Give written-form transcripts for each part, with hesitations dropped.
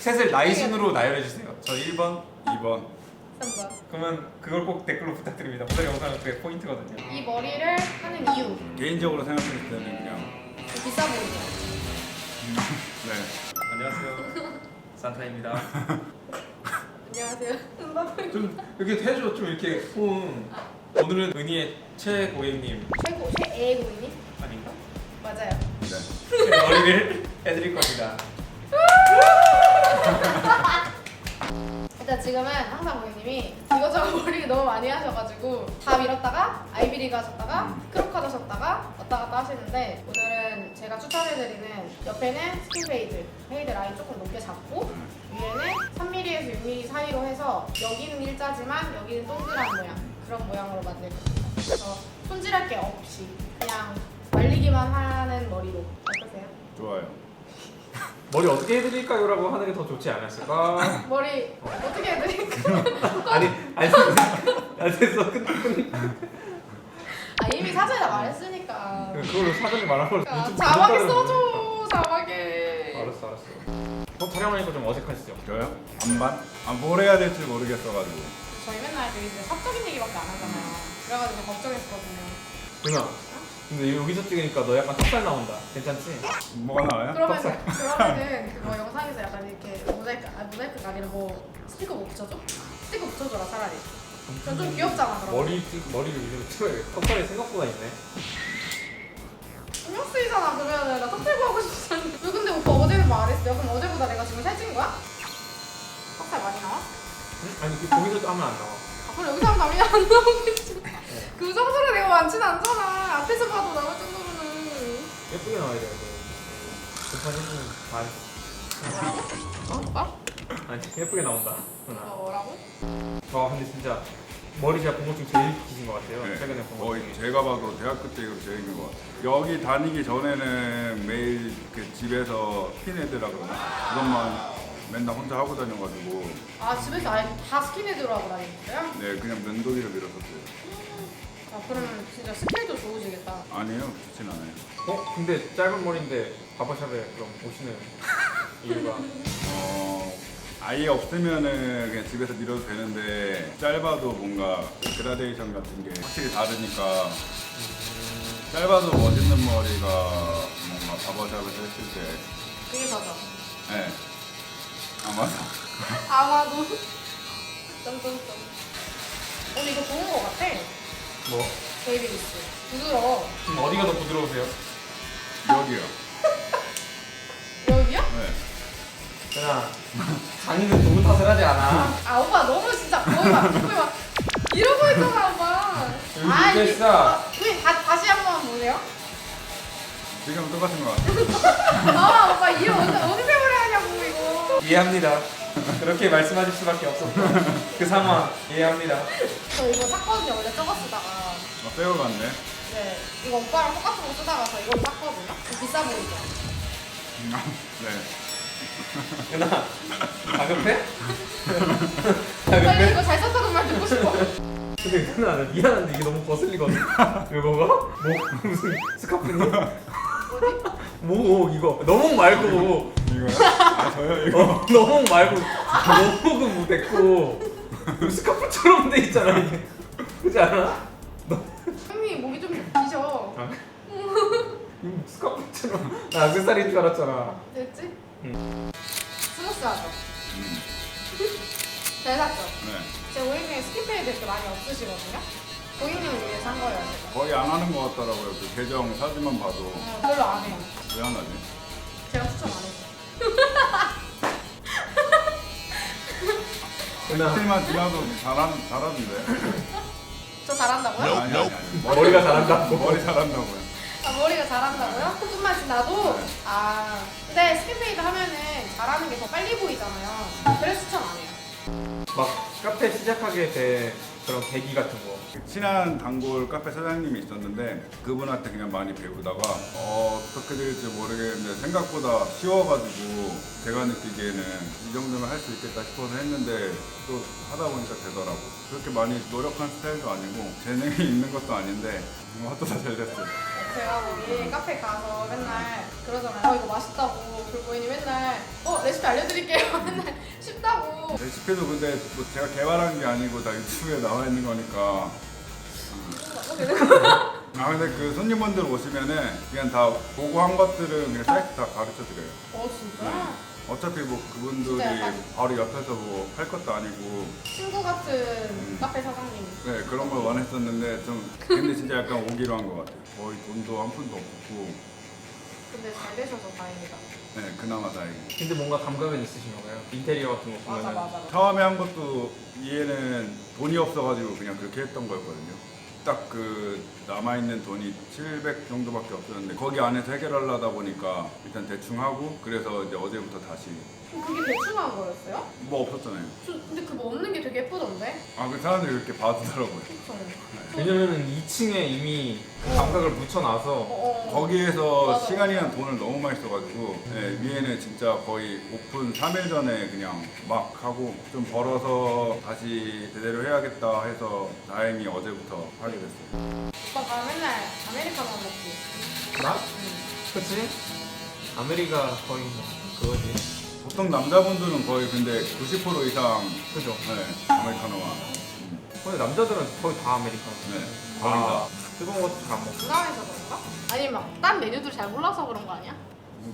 셋을 나이 순으로 나열해주세요. 저 1번, 2번. 3번. 그러면 그걸 꼭 댓글로 부탁드립니다. 오늘 영상은 그게 포인트거든요. 이 머리를 하는 이유. 개인적으로 생각했을 때는 그냥 비싸 보이죠? 네. 안녕하세요. 산타입니다. 안녕하세요. 좀 이렇게 해줘. 좀 이렇게 호응. 오늘은 은희의 최고객님 최고, 최애 고객님? 아닌가? 맞아요. 네. 머리를 해드릴 겁니다. 일단 지금은 항상 고객님이 이것저것 머리를 너무 많이 하셔가지고 다 밀었다가 아이비리그 하셨다가 크롭컷 하셨다가 왔다 갔다 하시는데 오늘은 제가 추천해드리는 옆에는 스킨 페이드 라인 조금 높게 잡고 위에는 3mm에서 6mm 사이로 해서 여기는 일자지만 여기는 동그란 모양 그런 모양으로 만들 겁니다. 그래서 손질할 게 없이 그냥 말리기만 하는 머리로 어떠세요? 좋아요. 머리 어떻게 해드릴까요? 라고 하는 게 더 좋지 않았을까? 머리 어떻게 해드릴까? 아니 됐어. 아 이미 사전에 말했으니까 그걸로 사전에 말한 걸 그러니까 자막에 써줘 자막에. 알았어. 촬영하니까 좀 어색하시죠? 저요? 반반? 뭘 해야 될지 모르겠어가지고. 저희 맨날 되게 이제 사적인 얘기밖에 안 하잖아요. 그래가지고 걱정했거든요. 누나 근데 여기서 찍으니까 너 약간 턱살 나온다. 괜찮지? 뭐가 나와요? 그러면은 그거 영상에서 약간 이렇게 모자이크가 아니라 뭐 스티커 못 붙여줘? 스티커 붙여줘라 차라리. 그럼 좀 귀엽잖아 그럼. 머리를 위로 찍어야겠다. 턱살이 생각보다 있네. 신경 쓰이잖아 그러면은 나 턱살고 하고 싶잖아. 왜 근데 오빠 어제는 말했어? 그럼 어제보다 내가 지금 살찐 거야? 턱살 많이 나와? 응? 아니 거기서 하면 안 나와. 아 그럼 여기서 하면 남이 안 나오겠지. 그 정도로 내가 많진 않잖아. 앞에서 봐도 나올 정도로는. 예쁘게 나와야 돼. 급한 예쁘면 다 오빠? 아니 예쁘게 나온다. 누나. 뭐라고? 근데 진짜 머리 제가 본 것 중 제일 기신 것 같아요. 네. 최근에 본 것 거의 중에. 제가 봐도 대학교 때 이후로 제일 긴 것 같아요. 여기 다니기 전에는 매일 그 집에서 스킨헤드라 그러나 그것만 맨날 혼자 하고 다녀가지고 아 집에서 아예 다 스킨헤드로 하고 다니셨어요? 네 그냥 면도기를 밀었었어요. 아 그러면 진짜 스킬도 좋으시겠다. 아니에요, 좋진 않아요. 근데 짧은 머리인데 바바샵에 그럼 오시는 이유가 아예 없으면은 그냥 집에서 밀어도 되는데 짧아도 뭔가 그라데이션 같은 게 확실히 다르니까 짧아도 멋있는 머리가 뭔가 바버샵에서 했을 때 그게 저죠. 네. 아마도 아마도. 점점점. 근데 이거 좋은 거 같아. 뭐 베이비리스. 부드러워. 지금 어디가 더 부드러우세요? 여기요. 여기요? 네. 누나 장인은 누구 탓을 하지 않아. 아 오빠 너무 진짜 거의 막 이러고 있잖아 오빠. 여기 됐어. 우리 다시 한 번 보세요. 지금 똑같은 것 같아요. 아 오빠 이거 어느 세월에 하냐고 이거. 이해합니다. 그렇게 말씀하실 수밖에 없었던 그 상황 이해합니다. 저 이거 샀거든요 원래 저거 쓰다가. 새우 같네. 네 이거 오빠랑 똑같은 거 쓰다가 저 이걸로 샀거든요. 비싸 보이죠? 네. 누나 다급해? 빨리 다급해? 이거 잘 썼다는 말 듣고 싶어. 근데 누나 나 미안한데 이게 너무 거슬리거든. 이거가? 뭐 무슨 스카프니? 어디? 뭐 이거 너무 말고 이거요? 아 저요 이거. 너무 말고 너무 뭐 됐고 스카프처럼 돼 있잖아 이게. 그렇지 않아? 형님 목이 좀 기셔. 이거 스카프처럼 나 악세사리인 줄 알았잖아. 됐지? 응. 스무스하죠? 잘 샀죠? 네. 제 고객님이 스킨페이드 이렇게 많이 없으시거든요? 고객님을 위해서 산 거예요 제가. 거의 안 하는 것 같더라고요. 그 계정 사진만 봐도 별로 안 해요. 왜 안 하지? 제가 추천 안 해서. 누나 스틸만 지나도 잘하는데. 저 잘한다고요? 아니. 머리가 잘한다고. 머리 잘한다고요. 아 머리가 잘한다고요? 조금만 지나도? 네. 아 근데 스킨페이드 하면은 잘하는 게 더 빨리 보이잖아요. 그래서 추천 안 해요. 막 카페 시작하게 돼 그런 계기 같은 거. 친한 단골 카페 사장님이 있었는데 그분한테 그냥 많이 배우다가 어떻게 될지 모르겠는데 생각보다 쉬워가지고 제가 느끼기에는 이 정도면 할 수 있겠다 싶어서 했는데 또 하다 보니까 되더라고. 그렇게 많이 노력한 스타일도 아니고 재능이 있는 것도 아닌데 맛도 다 잘 됐어요. 제가 거기 카페 가서 맨날 그러잖아요. 이거 맛있다고 불고인이 맨날 레시피 알려드릴게요. 맨날 쉽다고. 레시피도 근데 뭐 제가 개발한 게 아니고 다 유튜브에 나와 있는 거니까. 아 근데 그 손님분들 오시면은 그냥 다 보고 한 것들은 그냥 사이트 다 가르쳐 드려요. 진짜? 어차피 뭐 그분들이 진짜 약간- 바로 옆에서 뭐 할 것도 아니고 친구 같은 카페 사장님. 네 그런 걸 원했었는데 좀 근데 진짜 약간 오기로 한 것 같아요. 거의 돈도 한 푼도 없고 근데 잘 되셔서 다행이다. 네 그나마 다행히. 근데 뭔가 감각은 있으신가 봐요. 인테리어 같은 거 보면은. 맞아. 처음에 한 것도 얘는 돈이 없어가지고 그냥 그렇게 했던 거였거든요. 딱 그 남아있는 돈이 700 정도밖에 없었는데 거기 안에서 해결하려다 보니까 일단 대충 하고 그래서 이제 어제부터 다시 그럼 그게 대충 한 거였어요? 뭐 없었잖아요. 근데 그거 없는 게 되게 예쁘던데? 아 그 사람들이 그렇게 봐주더라고요. 그쵸? 왜냐면은 2층에 이미 감각을 붙여놔서 거기에서 맞아. 시간이랑 돈을 너무 많이 써가지고 네, 위에는 진짜 거의 오픈 3일 전에 그냥 막 하고 좀 벌어서 다시 제대로 해야겠다 해서 다행히 어제부터 하게 됐어요. 오빠가 맨날 아메리카노 먹지? 나? 그치? 아메리카 거의 뭐 그거지. 보통 남자분들은 거의 근데 90% 이상 그죠? 네, 아메리카노와 근데 남자들은 거의 다 아메리카노. 네, 거의 다. 뜨거운 것도 잘 먹고. 중앙에서 그런가? 아니면 막 딴 메뉴들 잘 몰라서 그런 거 아니야?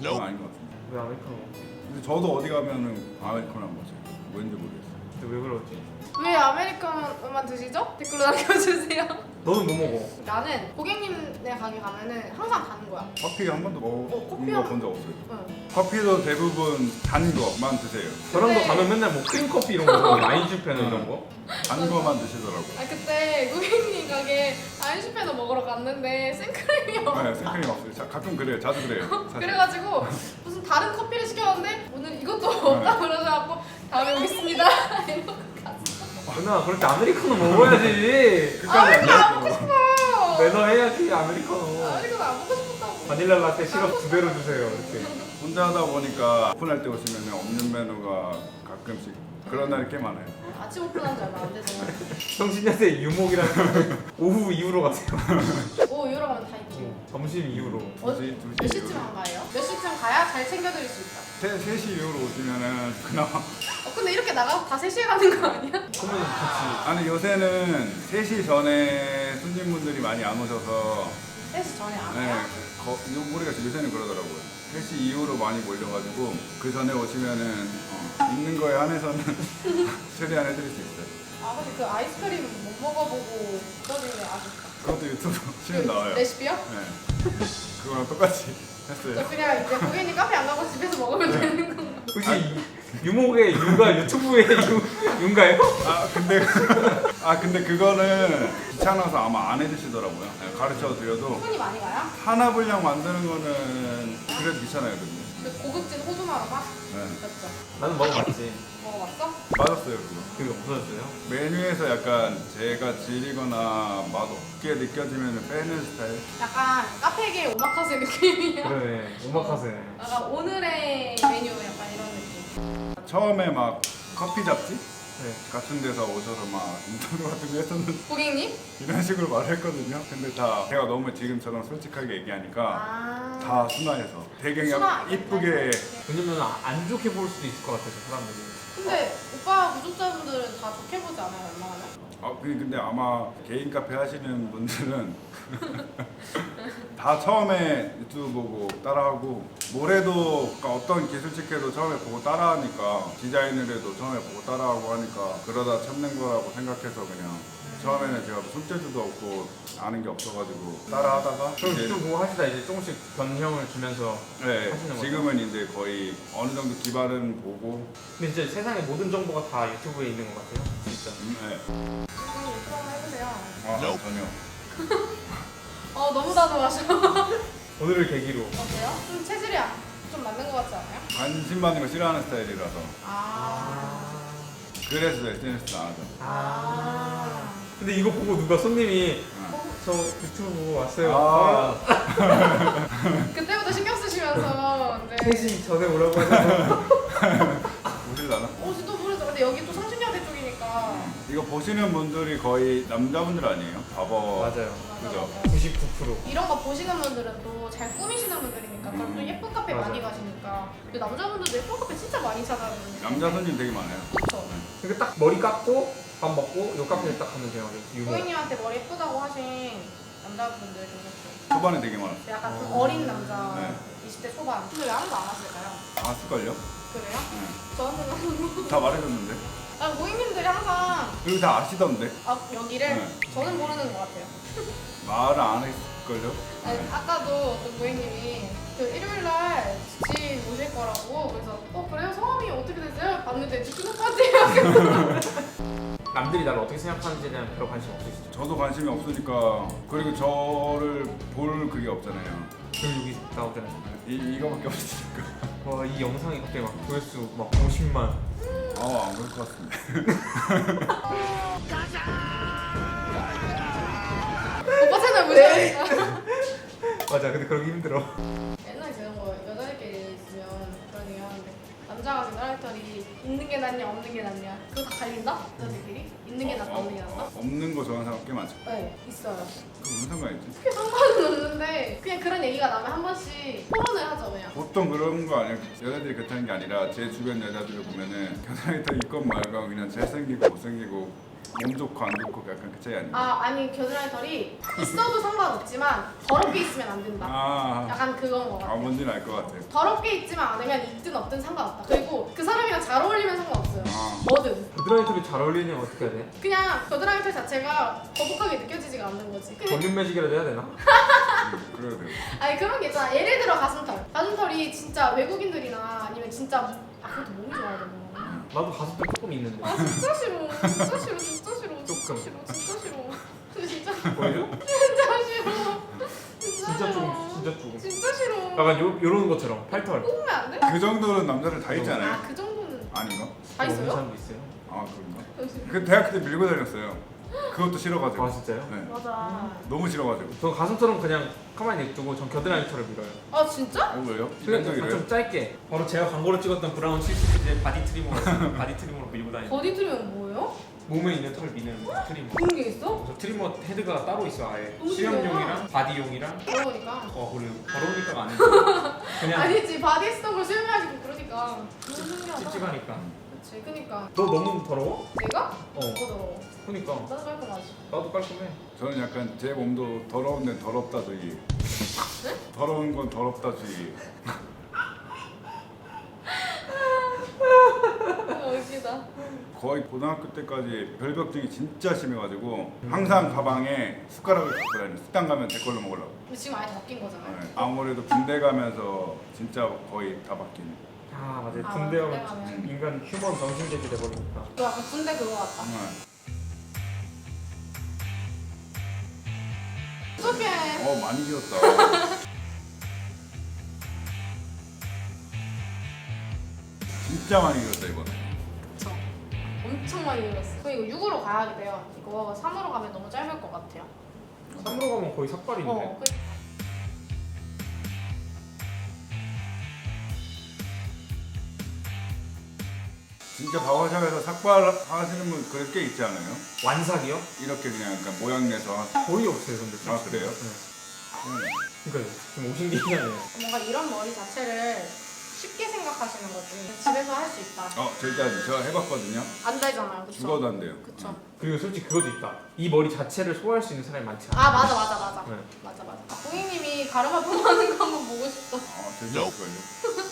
그건 아닌 것 같은데. 왜 아메리카노 먹지? 근데 저도 어디 가면은 아메리카노 안 먹어요. 왠지 모르겠어요. 근데 왜 그러지? 왜 아메리카노만 드시죠? 댓글로 남겨주세요. 너는 뭐 먹어? 나는 고객님네 가게 가면은 항상 가는 거야. 커피 한 번도 먹어본 커피야? 거 본 적 없어요. 응. 커피도 대부분 단 거만 드세요. 저랑도 근데- 가면 맨날 뭐 크림커피 이런 거, 아인슈페너 이런 거. 단 거만 드시더라고요. 그때 고객님 가게 아인슈페너 먹으러 갔는데 생크림이 없어. 네, 생크림 없어요. 가끔 그래요. 자주 그래요. 사실. 그래가지고 무슨 다른 커피를 시켰는데 오늘 이것도 없다 그러셔갖고 다음에 오겠습니다. 이러고 갔어. 누나 그럴 때 아메리카노 먹어야지. 아메리카노 안 먹고 싶어. 매너 해야지 아메리카노. 아메리카노 안 먹고 싶었다고. 바닐라 라떼 시럽 2배로 주세요 이렇게. 혼자 하다 보니까 오픈할 때 오시면 없는 메뉴가 가끔씩 그런 날이 꽤 많아요. 아침 오픈한 지 얼마 안 돼서. 정신야세 유목이랑 오후 이후로 가세요. 오 이러러 가면 다 있지. 점심 이후로. 몇 2시 시쯤 안 가요? 몇 시쯤 가야 잘 챙겨드릴 수 있다. 3시 이후로 오시면은 그나마 근데 이렇게 나가서 다 3시에 가는 거 아니야? 그러면 좋지. 아니 요새는 3시 전에 손님분들이 많이 안 오셔서 3시 전에 안 네, 와요? 모르겠어요. 요새는 그러더라고요. 3시 이후로 많이 몰려가지고 그 전에 오시면은 있는 거에 한해서는 최대한 해드릴 수 있어요. 근데 그 아이스크림 못 먹어보고 그거는 아쉽다. 그것도 유튜브 치면 나와요. 레시피요? 네. 그거랑 똑같이 했어요. 저 그냥 이제 고객님 카페 안 가고 집에서 먹으면 되는 건가? 혹시 유목의 유가 유튜브의 유인가요? 근데 그거는 귀찮아서 아마 안 해주시더라고요. 네, 가르쳐 드려도 손이 많이 가요? 하나 분량 만드는 거는 그래도 귀찮아요, 근데. 그 고급진 호두마루 맛? 네. 맞죠? 나는 먹어봤지. 먹어봤어? 맞았어요, 그거. 그게 없어졌어요? 메뉴에서 약간 제가 질리거나 맛 없게 느껴지면 빼는 스타일. 약간 카페계 오마카세 느낌이야. 그러네. 오마카세. 약간 오늘의 메뉴 약간 이런 느낌. 처음에 막 커피 잡지 네. 같은 데서 오셔서 막 인터뷰 같은 거 했었는데 고객님? 이런 식으로 말했거든요. 근데 다 제가 너무 지금처럼 솔직하게 얘기하니까 다 순화해서 되게 순화. 그냥 이쁘게 왜냐면 안 좋게 볼 수도 있을 것 같아서 사람들이. 근데 오빠 구독자분들은 다 좋게 보지 않아요, 웬만하면? 근데 아마 개인 카페 하시는 분들은 다 처음에 유튜브 보고 따라하고 뭘 해도 그러니까 어떤 기술직해도 처음에 보고 따라하니까 디자인을 해도 처음에 보고 따라하고 하니까 그러다 참는 거라고 생각해서 그냥 처음에는 제가 손재주도 없고 아는 게 없어가지고 따라하다가 그럼 이제 유튜브 보고 하시다 이제 조금씩 변형을 주면서 네, 하시는 거죠? 지금은 이제 거의 어느 정도 기반은 보고 근데 이제 세상의 모든 정보가 다 유튜브에 있는 것 같아요 진짜. 네. 고객님 유튜브 한번 해보세요. 전혀 너무 다정하셔. 오늘을 계기로 어때요? 좀 체질이 좀 맞는 것 같지 않아요? 관심 받는 거 싫어하는 스타일이라서 그래서 SNS 안 하죠. 아. 근데 이거 보고 누가 손님이 저 유튜브 보고 왔어요. 아. 그때부터 신경 쓰시면서 네. 3시 전에 오라고 하셔서 보실라나? 진짜 모르죠. 근데 여기 또 성신여대 쪽이니까. 이거 보시는 분들이 거의 남자분들 아니에요? 바버. 맞아요. 그죠? 99%. 이런 거 보시는 분들은 또 잘 꾸미시는 분들이니까 그럼 또 예쁜 카페 많이 맞아요. 가시니까 근데 남자분들도 예쁜 카페 진짜 많이 찾아다니는 남자 손님 되게 많아요. 그쵸? 그러니까 딱 머리 깎고 밥 먹고 요 카페에 딱 가면 돼요. 유머. 고객님한테 머리 예쁘다고 하신 남자분들 계셨어요. 초반에 되게 많았어요. 약간 좀 어린 남자 네. 20대 초반 근데 왜 아무도 안 왔을까요? 아을걸요? 그래요? 네. 저한테는 다 말해줬는데. 고객님들이 항상 그리고 다 아시던데. 여기를 네. 저는 모르는 것 같아요. 말을 안 했을걸요? 아니, 네. 아까도 어떤 고객님이 그 일요일날 지치 오실 거라고 그래서 그래요? 성함이 어떻게 되세요? 봤는데 지치 오빠한테요. 남들이 나를 어떻게 생각하는지에 대한 별로 관심 없으시죠? 저도 관심이 없으니까 그리고 저를 볼 그게 없잖아요. 저 여기 나오잖아요. 이거밖에 없으니까. 와, 이 영상이 갑자기 막 조회수 막 50만. 안 그럴 것 같습니다. 오빠 채널 보세요. 맞아, 근데 그러기 힘들어. 옛날에 그런 거 여자들끼리 있으면 그런 얘기 하는데 남자가 지나리털이 있는 게 낫냐 없는 게 낫냐 그거 다 갈린다? 여자들끼리? 있는 게 낫다 없는 게 낫다? 없는 거 좋아하는 사람 꽤 많죠. 네 있어요. 그 무슨 상관이지? 크게 상관은 없는데 그냥 그런 얘기가 나면 한 번씩 토론을 하죠 그냥. 보통 그런 거 아니에요? 여자들이 그렇다는 게 아니라 제 주변 여자들을 보면은 겨드랑이터 있건 말건 그냥 잘생기고 못생기고 몸 좋고 안 좋고 약간 그 차이 아니에요? 아니 겨드랑이털이 있어도 상관없지만 더럽게 있으면 안 된다. 약간 그건 거 같아요. 뭔지는 알 것 같아요. 더럽게 있지만 않으면 있든 없든 상관없다. 그리고 그 사람이랑 잘 어울리면 상관없어요. 아. 뭐든. 겨드랑이털이 잘 어울리냐면 어떻게 해야 돼? 그냥 겨드랑이털 자체가 거북하게 느껴지지가 않는 거지. 볼륨 매직이라도 해야 되나? 그래야 돼요. 아니 그런 게 있잖아. 예를 들어 가슴털. 가슴털이 진짜 외국인들이나 아니면 진짜 그것도 몸이 좋아야 되나. 나도 가슴털 조금 있는데. 진짜 싫어. 진짜 싫어. 진짜 싫어. 진짜 조금. 싫어. 진짜 싫어. 근데 진짜 보여줘? 진짜 싫어. 진짜 조금, 진짜 조금. 진짜 싫어. 약간 요런 것처럼 팔털. 뽑으면 안 돼? 그 정도는 남자들 다 있잖아요. 그 정도는 아닌가? 다 없는 있어요? 사람도 있어요. 그런가? 그 대학교 때 밀고 다녔어요. 그것도 싫어가지고. 아, 진짜요? 네. 맞아. 너무 싫어가지고. 저 가슴털은 그냥 가만히 냅두고 전 겨드랑이털을 밀어요. 아 진짜? 왜요? 그냥 이런적이래요? 좀 짧게. 바로 제가 광고로 찍었던 브라운 70의 바디 트리머가 있어요. 바디 트리머로 밀고 다니는. 버디 트리면 뭐예요? 몸에 있는 털 미는 트리머. 그런 게 있어? 저 트리머 헤드가 따로 있어 아예. 너무 수염용이랑 바디용이랑. 더러우니까. 그리고 더러우니까가 아니고 그냥 아니지 바디 쓰던 걸 수영해가지고 그러니까. 너무 신기하다. 찝찝하니까. 그치 그니까. 너 너무 더러워? 내가? 어. 뭐가 더러워? 그니까 나도 깔끔하지. 나도 깔끔해. 저는 약간 제 몸도 더러운데 더럽다주의. 더러운 건 더럽다주의. 웃기다. 거의 고등학교 때까지 별벽증이 진짜 심해가지고 항상 가방에 숟가락을 갖고 다녀요. 식당 가면 제 걸로 먹으려고. 근데 지금 아예 바뀐 거잖아요. 네. 아무래도 군대 가면서 진짜 거의 다 바뀌네. 아 맞아요. 아, 군대 군대 가면 가면. 인간 휴먼 정신제기 돼버리니까. 너 약간 군대 그거 같다. 어떡해. 많이 길었다. 진짜 많이 길었다 이번에. 그쵸. 엄청 많이 늘었어. 그럼 이거 6으로 가야 돼요. 이거 3으로 가면 너무 짧을 것 같아요. 3으로 가면 거의 삭발인데. 그... 진짜 바버샵에서 삭발하시는 분 그래 꽤 있지 않아요? 완삭이요? 이렇게 그냥 약간 모양 내서 거의 없어요 근데. 아, 그래요? 네. 그러니까 좀 오신 게 이상해요. 뭔가 이런 머리 자체를 쉽게 생각하시는 거지. 집에서 할 수 있다. 절대 안 돼요. 제가 해봤거든요. 안 되잖아요. 그쵸? 죽어도 안 돼요. 그쵸. 그리고 솔직히 그것도 있다. 이 머리 자체를 소화할 수 있는 사람이 많지 않아. 아 맞아. 네. 맞아. 고객님이 가르마 펌하는 거 한번 보고 싶다. 절대 없을걸요.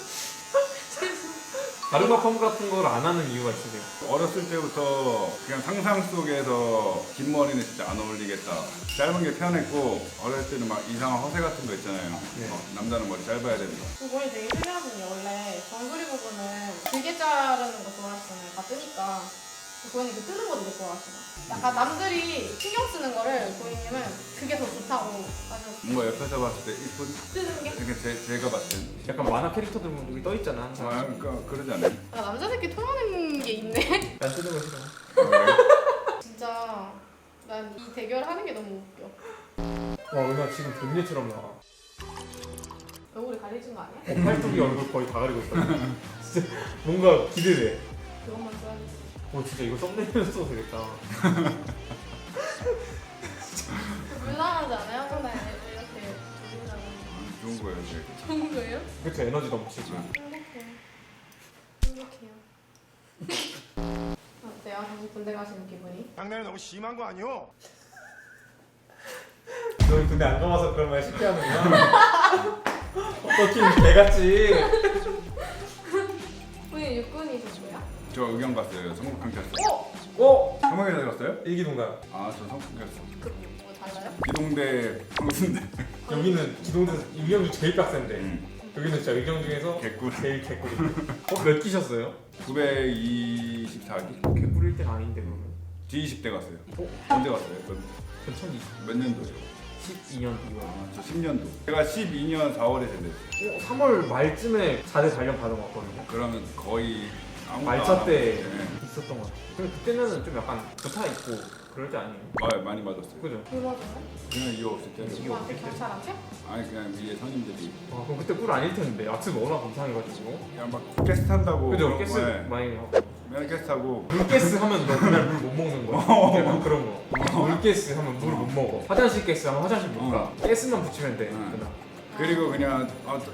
가르마 펌 같은 걸 안 하는 이유가 있으세요? 어렸을 때부터 그냥 상상 속에서 긴 머리는 진짜 안 어울리겠다. 짧은 게 편했고 어렸을 때는 막 이상한 허세 같은 거 있잖아요. 네. 남자는 머리 짧아야 된다. 그 머리 되게 심해하거든요. 원래 정수리 부분은 길게 자르는 거 좋아하시잖아요. 다 뜨니까. 고객님 그 뜨는 거 되게 좋아하시나? 약간 남들이 신경 쓰는 거를 고객님은 그게 더 좋다고 하셔서 뭔가 옆에서 봤을 때 이쁜 뜨는 게? 이렇게 제가 봤을 때 약간 만화 캐릭터들 보면 여기 떠 있잖아. 그러니까 그러지 않아요? 아, 남자들끼리 통하는 게 있네. 난 뜨는 거 싫어. 진짜 난 이 대결 하는 게 너무 웃겨. 와 은하 지금 존예처럼 나와. 얼굴이 가려진 거 아니야? 팔뚝이 얼굴 거의 다 가리고 있어. 진짜 뭔가 기대돼. 그것만 써야지. 진짜 이거 썸네일로 써도 되겠다. 불쌍하지 않아요? 근데 이렇게 조심하고 좋은 거예요, 이제. 좋은 거예요? 그렇죠 에너지 넘치지. 행복해요. 어때요? 한국 군대 가시는 기분이? 장난이 너무 심한 거 아니오? 너 근데 안 가봐서 그런 말 쉽게 하는구나. 버킹 개같지. 본인 육군이셨어요? 저 의경 갔어요. 성북항 켰어요. 어? 성북에 들었어요? 일기동가. 아, 저 성북 켰어. 뭐 달라요? 기동대 황순대. 여기는 기동대 의경 중 제일 빡센데. 여기는 진짜 의경 중에서 개꿀. 제일 개꿀이. 몇 끼셨어요? 924기? 개꿀일 때가 아닌데 그러면. D20대 갔어요. 언제 갔어요? 전천이 몇 년도요? 12년 2월. 아, 저 10년도. 제가 12년 4월에 제대했어요. 3월 말쯤에 자대 단련 받은 것 같거든요. 그러면 거의 아무도 말차 안 때 하고, 네. 있었던 것 같아요. 근데 그때는 좀 약간 붙어 있고 그럴 때 아니에요? 많이 맞았어요. 그죠? 그러잖아요? 그냥 이유 없을 때. 누구한테? 경찰한테? 아니 그냥 위에 선임들이 아 그럼 그때 꿀 아닐 텐데 악습 워낙 감상해가지고. 그냥 막 가스 탄다고. 그죠? 가스 네. 많이 하고. 맨날 가스 타고. 물가스 하면 너 그날 물 못 먹는 거야. 약간 그런 거. 물가스 하면 물을 못 먹어. 화장실 가스 하면 화장실 못 가. 가스만 붙이면 돼. 그날. 그리고 그냥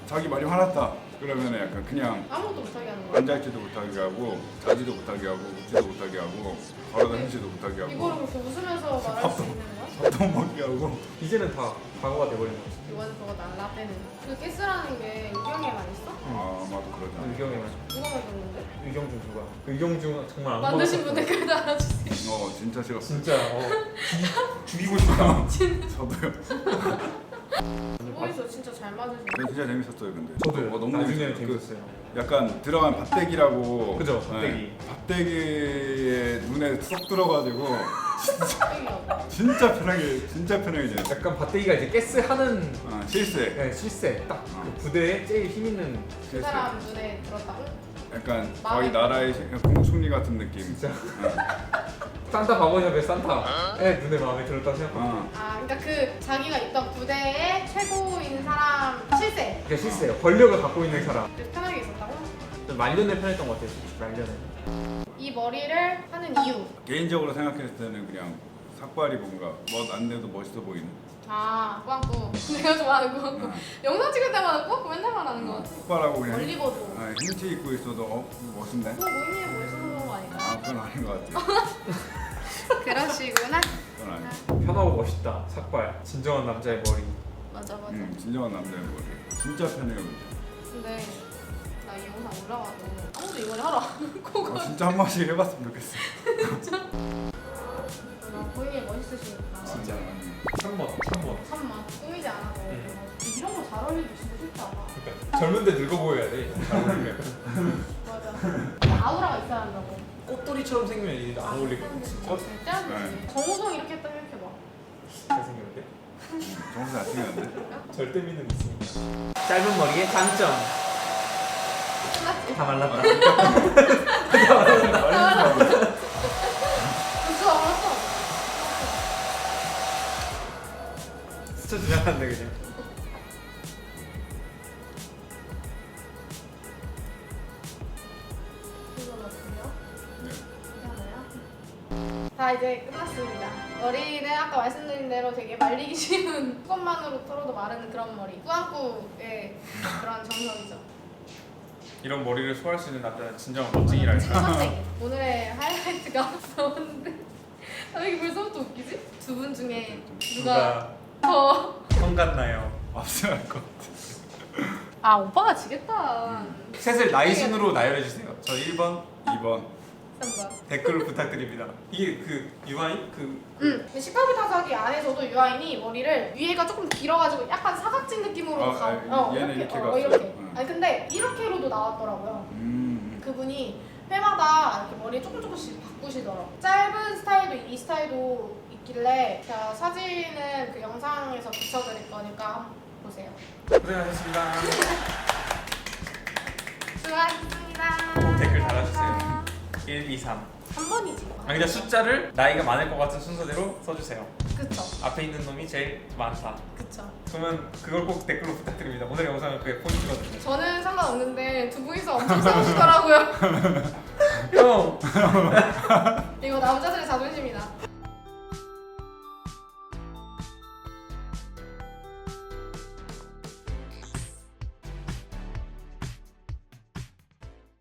자기 많이 화났다. 그러면 약간 그냥 아무것도 못하게 하는 거야? 앉아있지도 못하게 하고 자지도 못하게 하고 웃지도 못하게 하고 걸어다니지도 못하게 하고 이거를 그렇게 웃으면서 말할 수 있는 거야? 밥도 먹게 하고. 이제는 다 과거가 돼버린 거지. 이건 그거 날라 빼는 그 가스라는 게 의경에만 있어? 아마도 그러잖아. 의경에만. 누가 만들었는데? 의경중 누가? 의경중 정말 안 만드신 분 먹었어. 댓글 달아주세요. 진짜 싫었어. 진짜 죽이고 싶다. 저도요. 모이서 진짜 잘 맞으시네. 진짜 재밌었어요 근데. 저도요. 너무 나중에는 재밌었어요. 재밌었어요. 약간 들어간 밭대기라고. 그죠, 밭대기. 네, 밭대기에 눈에 쏙 들어가지고 땡이요. 진짜 편하게 지냈어요. 약간 밭대기가 이제 가스 하는 실세. 네, 실세 딱 그 부대에 제일 힘 있는. 그 실세. 사람 눈에 들었다고? 약간 마음에 거의 나라의 국무총리 같은 느낌. 진짜. 산타 바보샵의 산타의 눈에 마음에 들었다 생각하고. 아, 그러니까 그 자기가 있던 부대의 최고인 사람 실세. 그게 실세예요. 권력을 갖고 있는 사람. 그래서 편하게 있었다고? 좀 말년에 편했던 것 같아요. 솔직히 말년에. 이 머리를 하는 이유. 개인적으로 생각했을 때는 그냥 삭발이 뭔가 안 돼도 멋있어 보이는. 아, 꽝꾸. 내가 좋아하는 꽝꾸. 영상 찍을 때마다 꽝꾸 맨날 말하는 거 같아. 삭발하고 그냥 올리버도. 흰티 입고 있어도 멋있네. 그거 모임에 멋있어서 그런 거 아닐까? 그건 아닌 것 같아. 그러시구나. 그건 아니야. 편하고 멋있다. 삭발. 진정한 남자의 머리. 맞아, 맞아. 진정한 남자의 머리. 진짜 편해요. 근데 나 이 영상 올라와도 아무도 이번에 하러 안 오고 진짜 한 번씩 해봤으면 좋겠어. 나 본인이 멋있으시니까 진짜. 3번. 3만 꾸미지 않아도 이런 거 잘 어울리기 진짜 쉽지 않아. 그러니까 젊은데 늙어 보여야 돼. 잘 어울리면. 맞아. 아우라가 있어야 한다고. 꽃돌이처럼 생기면 이게 안 어울리거든. 진짜. 절대 안 되지. 정우성 이렇게 했다 생각해봐. 잘생겼는데? 정신 안 챙겼는데? 절대 믿는 있습니다. 짧은 머리의 장점. 끝났지? 다 말랐다. 벌써 알았어. 스쳐 지나갔네 그냥. 이거 넣었고요. 네. 괜찮아요? 다 이제 끝났습니다. 머리는 아까 말씀드린 대로 되게 말리기 쉬운 수건만으로 털어도 마르는 그런 머리. 꾸안꾸의 그런 정석이죠. 이런 머리를 소화할 수 있는 남자는 진정한 멋쟁이랄까. 칭찬쟁이. 오늘의 하이라이트가 나왔는데 왜 이게 벌써부터 웃기지? 두 분 중에 누가 더... 성 같나요? 앞서갈 것 같아. 아 오빠가 지겠다. 셋을 나이 순으로 나열해 주세요. 저 1번, 2번. 3번. 댓글로 부탁드립니다. 이게 그 유아인 식탁비 타사기 안에서도 유아인이 머리를 위에가 조금 길어가지고 약간 사각진 느낌으로 얘는 이렇게 갔어요. 이렇게. 아니 근데 이렇게로도 나왔더라고요. 그분이 회마다 이렇게 머리 조금씩 바꾸시더라고. 짧은 스타일도 이 스타일도 있길래 제가 사진은 그 영상에서 붙여드릴 거니까 한번 보세요. 고생하셨습니다. 수고하셨습니다. 댓글 달아주세요. 1, 2, 3. 한 번이지. 아 그냥 숫자를 나이가 많을 것 같은 순서대로 써주세요. 그쵸. 앞에 있는 놈이 제일 많다. 그쵸. 그러면 그걸 꼭 댓글로 부탁드립니다. 오늘의 영상은 그게 포인트거든요. 저는 상관없는데 두 분이서 엄청 싸우시더라고요. 형! 이거 남자들의 자존심이다.